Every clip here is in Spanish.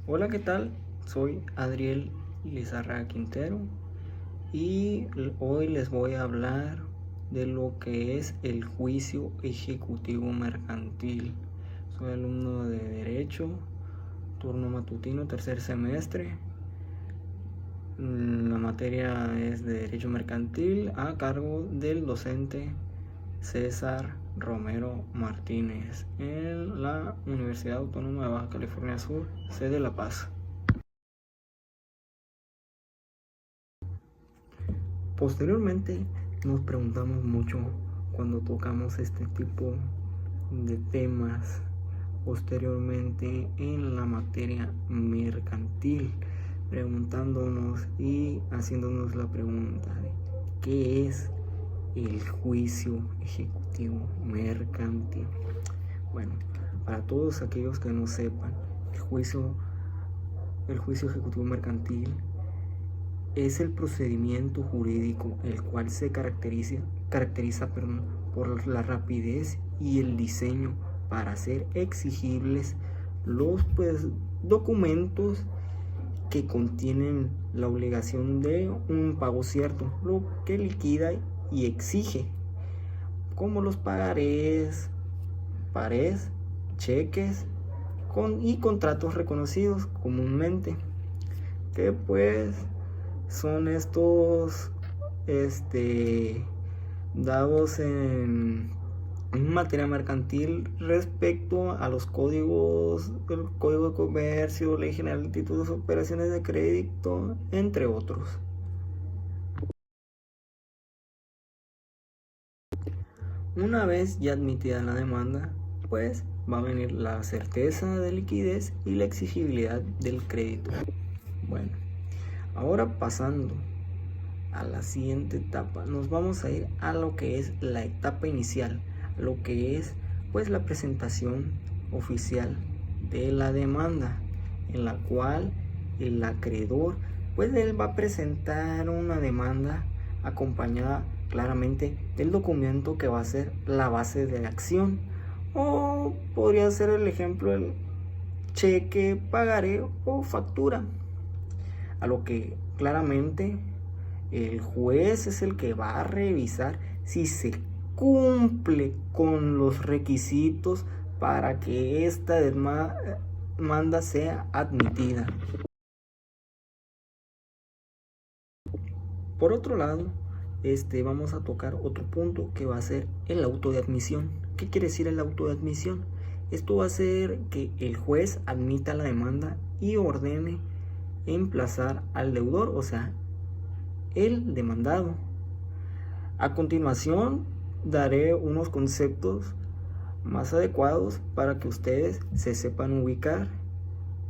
Hola, ¿qué tal? Soy Adriel Lizarraga Quintero y hoy les voy a hablar de lo que es el juicio ejecutivo mercantil. Soy alumno de Derecho, turno matutino, tercer semestre. La materia es de Derecho Mercantil a cargo del docente César Romero Martínez en la Universidad Autónoma de Baja California Sur, sede La Paz. Posteriormente nos preguntamos mucho cuando tocamos este tipo de temas posteriormente en la materia mercantil, preguntándonos y haciéndonos la pregunta de ¿qué es el juicio ejecutivo mercantil? Bueno, para todos aquellos que no sepan, el juicio ejecutivo mercantil es el procedimiento jurídico el cual se caracteriza por la rapidez y el diseño para hacer exigibles los documentos que contienen la obligación de un pago cierto, lo que liquida y exige, como los pagarés, parés, cheques y contratos reconocidos comúnmente, que pues son estos dados en materia mercantil respecto a los códigos, el Código de Comercio, Ley General de Títulos, Operaciones de Crédito, entre otros. Una vez ya admitida la demanda, pues va a venir la certeza de liquidez y la exigibilidad del crédito. Bueno, ahora pasando a la siguiente etapa, nos vamos a ir a lo que es la etapa inicial, lo que es pues la presentación oficial de la demanda, en la cual el acreedor pues él va a presentar una demanda acompañada claramente del documento que va a ser la base de la acción, o podría ser el ejemplo el cheque, pagaré o factura, a lo que claramente el juez es el que va a revisar si se cumple con los requisitos para que esta demanda sea admitida. Por otro lado, vamos a tocar otro punto que va a ser el auto de admisión. ¿Qué quiere decir el auto de admisión? Esto va a ser que el juez admita la demanda y ordene emplazar al deudor, o sea, el demandado. A continuación, daré unos conceptos más adecuados para que ustedes se sepan ubicar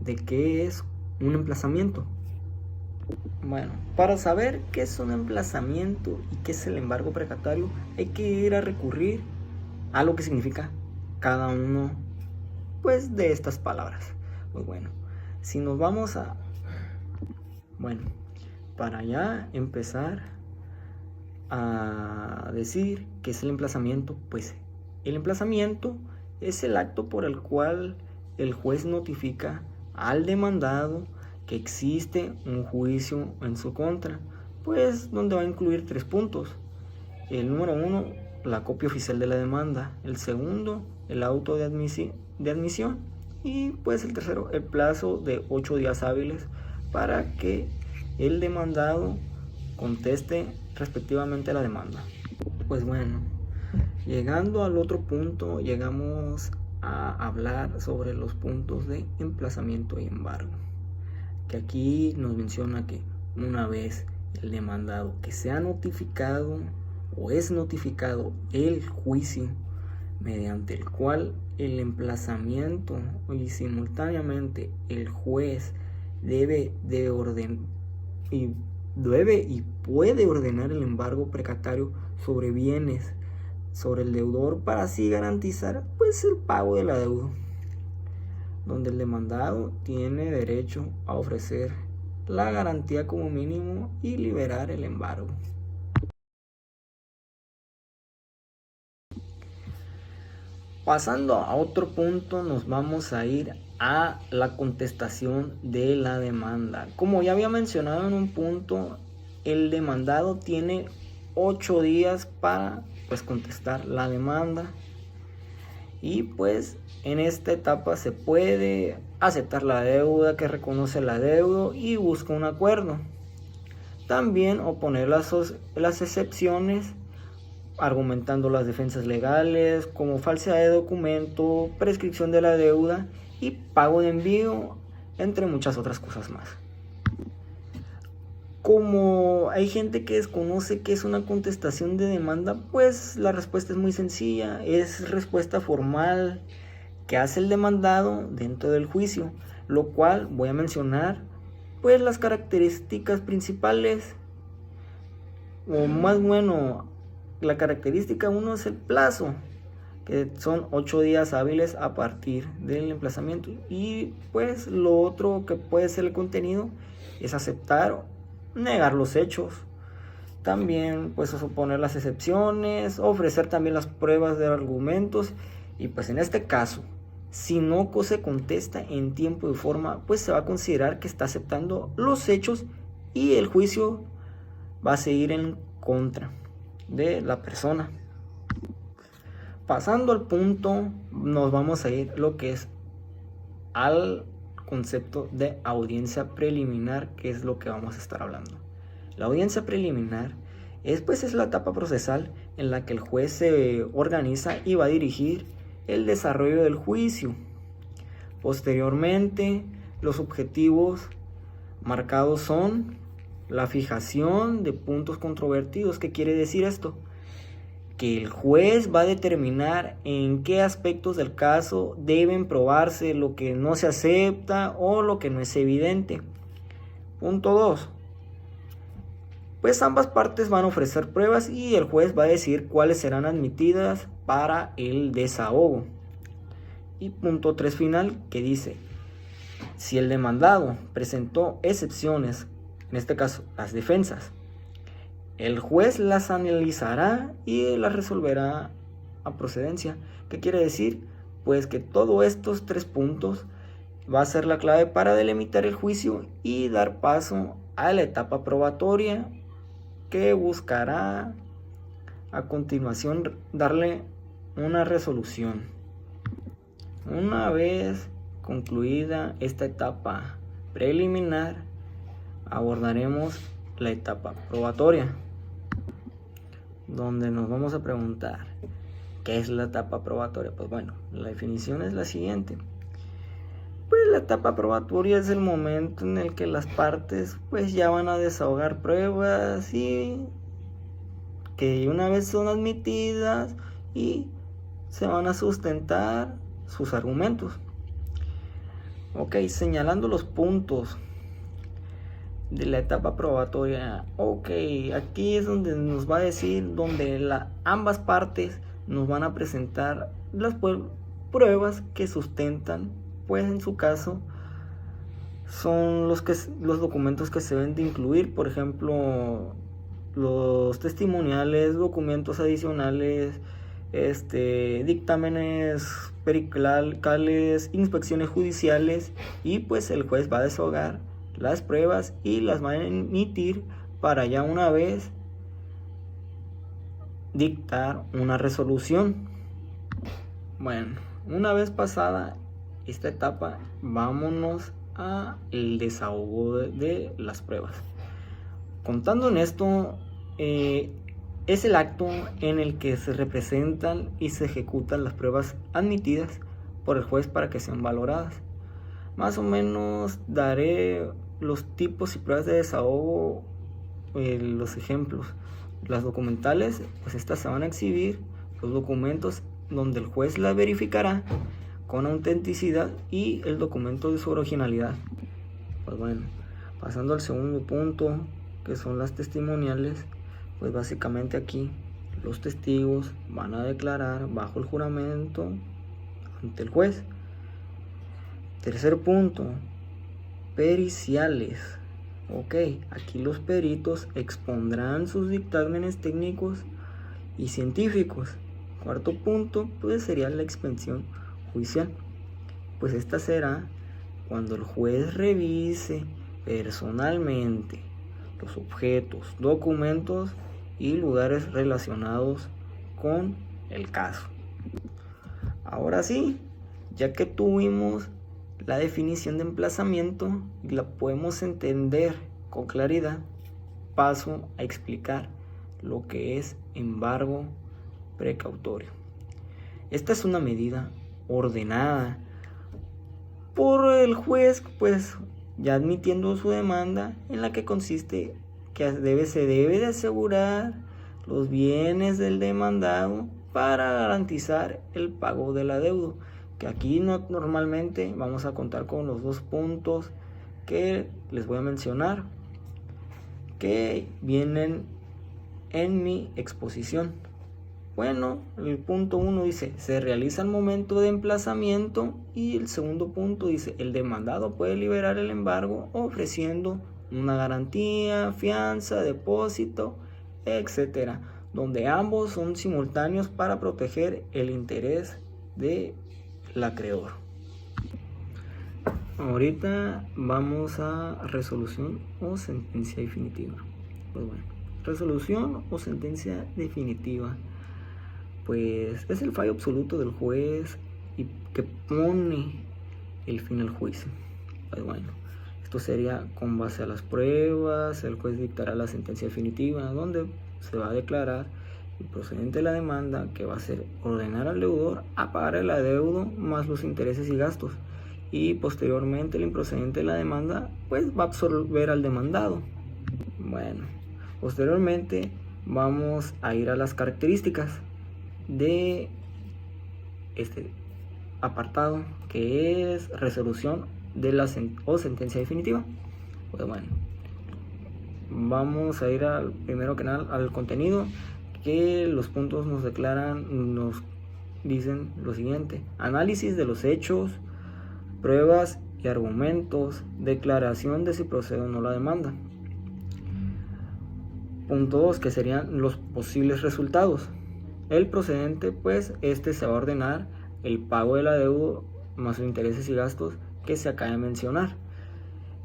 de qué es un emplazamiento. Bueno, para saber qué es un emplazamiento y qué es el embargo precatorio, hay que ir a recurrir a lo que significa cada uno pues de estas palabras. Pues bueno, si nos vamos a para ya empezar a decir qué es el emplazamiento, pues el emplazamiento es el acto por el cual el juez notifica al demandado que existe un juicio en su contra, pues donde va a incluir 3 puntos. El número 1, la copia oficial de la demanda. El segundo, el auto de admisión. Y pues el tercero, el plazo de 8 días hábiles para que el demandado conteste respectivamente a la demanda. Pues bueno, llegando al otro punto, llegamos a hablar sobre los puntos de emplazamiento y embargo, que aquí nos menciona que una vez el demandado que sea notificado o es notificado el juicio mediante el cual el emplazamiento y simultáneamente el juez debe y puede ordenar el embargo precatorio sobre bienes sobre el deudor para así garantizar pues el pago de la deuda, donde el demandado tiene derecho a ofrecer la garantía como mínimo y liberar el embargo. Pasando a otro punto, nos vamos a ir a la contestación de la demanda. Como ya había mencionado en un punto, el demandado tiene 8 días para contestar la demanda. Y pues en esta etapa se puede aceptar la deuda, que reconoce el adeudo y busca un acuerdo. También oponer las excepciones, argumentando las defensas legales como falsedad de documento, prescripción de la deuda y pago de envío, entre muchas otras cosas más. Como hay gente que desconoce qué es una contestación de demanda, pues la respuesta es muy sencilla, es respuesta formal que hace el demandado dentro del juicio, lo cual voy a mencionar pues las características principales, o más bueno, la característica 1 es el plazo, que son 8 días hábiles a partir del emplazamiento, y pues lo otro que puede ser el contenido es aceptar, negar los hechos, también pues oponer las excepciones, ofrecer también las pruebas de argumentos, y pues en este caso, si no se contesta en tiempo y forma, pues se va a considerar que está aceptando los hechos y el juicio va a seguir en contra de la persona. Pasando al punto, nos vamos a ir lo que es al concepto de audiencia preliminar, que es lo que vamos a estar hablando. La audiencia preliminar es la etapa procesal en la que el juez se organiza y va a dirigir el desarrollo del juicio. Posteriormente, los objetivos marcados son la fijación de puntos controvertidos. ¿Qué quiere decir esto? Que el juez va a determinar en qué aspectos del caso deben probarse lo que no se acepta o lo que no es evidente. Punto 2. Pues ambas partes van a ofrecer pruebas y el juez va a decir cuáles serán admitidas para el desahogo. Y punto 3 final, que dice: si el demandado presentó excepciones, en este caso las defensas, el juez las analizará y las resolverá a procedencia. ¿Qué quiere decir? Pues que todos estos 3 puntos va a ser la clave para delimitar el juicio y dar paso a la etapa probatoria, que buscará a continuación darle una resolución. Una vez concluida esta etapa preliminar, abordaremos la etapa probatoria, donde nos vamos a preguntar ¿qué es la etapa probatoria? Pues bueno, la definición es la siguiente. Pues la etapa probatoria es el momento en el que las partes pues ya van a desahogar pruebas y que una vez son admitidas y se van a sustentar sus argumentos. Ok, señalando los puntos de la etapa probatoria. Ok, aquí es donde nos va a decir, donde ambas partes nos van a presentar las pruebas que sustentan, pues en su caso son los documentos que se deben de incluir, por ejemplo, los testimoniales, documentos adicionales, dictámenes periciales, inspecciones judiciales, y pues el juez va a desahogar las pruebas y las va a emitir para ya una vez dictar una resolución. Bueno, una vez pasada esta etapa, vámonos a el desahogo de las pruebas. Contando en esto, es el acto en el que se representan y se ejecutan las pruebas admitidas por el juez para que sean valoradas. Más o menos daré los tipos y pruebas de desahogo, los ejemplos. Las documentales, pues estas se van a exhibir, los documentos donde el juez la verificará con autenticidad y el documento de su originalidad. Pues bueno, pasando al segundo punto, que son las testimoniales, pues básicamente aquí los testigos van a declarar bajo el juramento ante el juez. Tercer punto, periciales. Ok, aquí los peritos expondrán sus dictámenes técnicos y científicos Cuarto punto, pues sería la expedición judicial. Pues esta será cuando el juez revise personalmente los objetos, documentos y lugares relacionados con el caso. Ahora sí, ya que tuvimos la definición de emplazamiento y la podemos entender con claridad, paso a explicar lo que es embargo precautorio. Esta es una medida ordenada por el juez, pues ya admitiendo su demanda, en la que consiste que se debe de asegurar los bienes del demandado para garantizar el pago del adeudo, que aquí normalmente vamos a contar con los dos puntos que les voy a mencionar, que vienen en mi exposición. Bueno, el punto 1 dice, se realiza al momento de emplazamiento, y el segundo punto dice, el demandado puede liberar el embargo ofreciendo una garantía, fianza, depósito, etcétera, donde ambos son simultáneos para proteger el interés del acreedor. Ahorita vamos a resolución o sentencia definitiva. Pues bueno, resolución o sentencia definitiva, pues es el fallo absoluto del juez y que pone el fin al juicio. Pues bueno, esto sería con base a las pruebas, el juez dictará la sentencia definitiva, donde se va a declarar el procedente de la demanda, que va a ser ordenar al deudor a pagar el adeudo más los intereses y gastos, y posteriormente el improcedente de la demanda pues va a absolver al demandado. Bueno, posteriormente vamos a ir a las características de este apartado, que es resolución de la sentencia definitiva. Pues bueno, vamos a ir primero que nada al contenido, que los puntos nos dicen lo siguiente: análisis de los hechos, pruebas y argumentos, declaración de si procede o no la demanda. Punto 2, que serían los posibles resultados. El procedente, pues se va a ordenar el pago del adeudo más los intereses y gastos que se acaba de mencionar.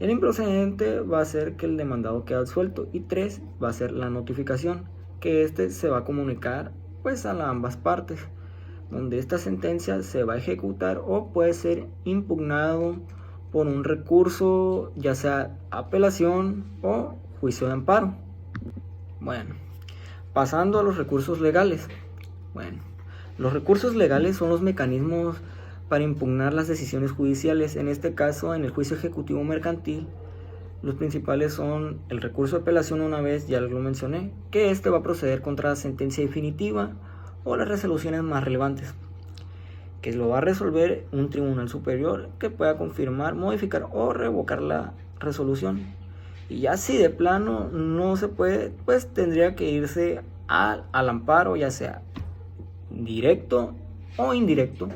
El improcedente va a ser que el demandado quede absuelto, y 3 va a ser la notificación, que se va a comunicar pues a ambas partes, donde esta sentencia se va a ejecutar o puede ser impugnado por un recurso, ya sea apelación o juicio de amparo. Bueno, pasando a los recursos legales. Bueno, los recursos legales son los mecanismos para impugnar las decisiones judiciales. En este caso, en el juicio ejecutivo mercantil, los principales son el recurso de apelación, una vez ya lo mencioné, que va a proceder contra la sentencia definitiva o las resoluciones más relevantes, que lo va a resolver un tribunal superior que pueda confirmar, modificar o revocar la resolución. Y ya si de plano no se puede, pues tendría que irse al amparo, ya sea directo o indirecto,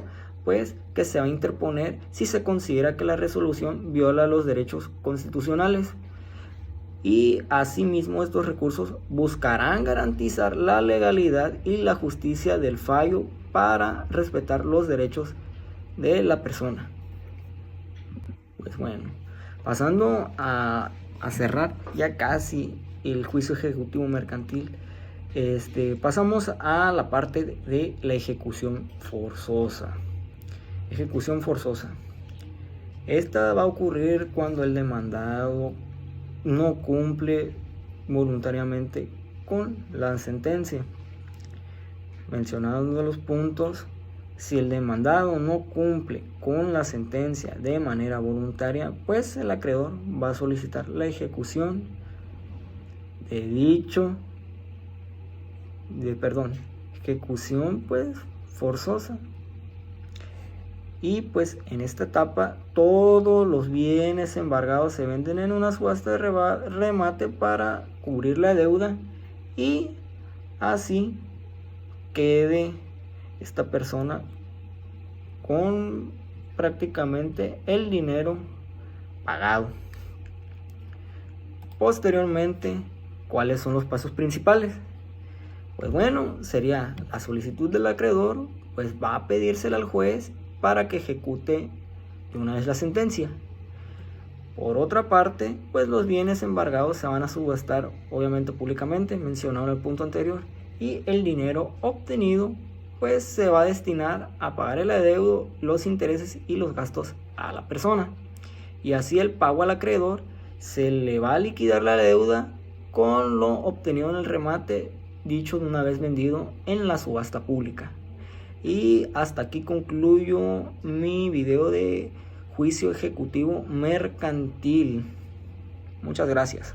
pues que se va a interponer si se considera que la resolución viola los derechos constitucionales. Y asimismo estos recursos buscarán garantizar la legalidad y la justicia del fallo para respetar los derechos de la persona. Pues bueno, pasando a cerrar ya casi el juicio ejecutivo mercantil, pasamos a la parte de la ejecución forzosa. Ejecución forzosa. Esta va a ocurrir cuando el demandado no cumple voluntariamente con la sentencia. Mencionando los puntos, si el demandado no cumple con la sentencia de manera voluntaria, pues el acreedor va a solicitar la ejecución ejecución pues forzosa. Y pues en esta etapa todos los bienes embargados se venden en una subasta de remate para cubrir la deuda, y así quede esta persona con prácticamente el dinero pagado. Posteriormente, ¿cuáles son los pasos principales? Pues bueno, sería la solicitud del acreedor, pues va a pedírsela al juez para que ejecute de una vez la sentencia. Por otra parte, pues los bienes embargados se van a subastar obviamente públicamente, mencionado en el punto anterior, y el dinero obtenido pues se va a destinar a pagar el adeudo, los intereses y los gastos a la persona. Y así el pago al acreedor se le va a liquidar la deuda con lo obtenido en el remate, dicho de una vez vendido en la subasta pública. Y hasta aquí concluyo mi video de juicio ejecutivo mercantil. Muchas gracias.